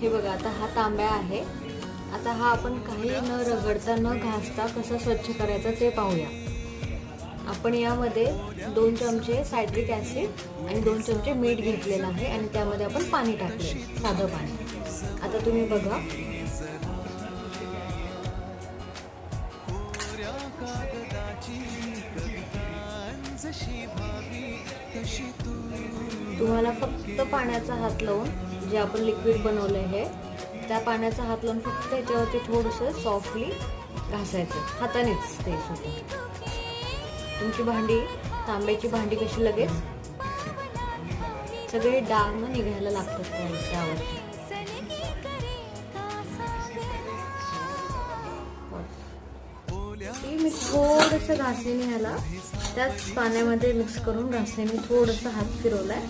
हे बघा, आता हा तांब्या आहे. आता हा आपण काही न रगडता न घासता कसं स्वच्छ करायचं ते पाहूया. आपण यामध्ये 2 चमचे सायट्रिक ॲसिड आणि 2 चमचे मीठ घेतलेलं आहे आणि त्यामध्ये आपण पाणी टाकले, साधं पाणी. आता तुम्ही बघा, तुम्हाला फक्त पाण्याचा हात लावून जे आपण लिक्विड बनवलं आहे त्या पाण्याचा हात लावून फक्त याच्यावरती थोडंसं सॉफ्टली घासायचं हातानेच. ते सुद्धा तुमची भांडी, तांब्याची भांडी कशी लगेच सगळे डाग न निघायला लागतात त्यावरती. मी थोडंसं घासणीने ह्याला त्याच पाण्यामध्ये मिक्स करून घासणीने थोडंसं हात फिरवलाय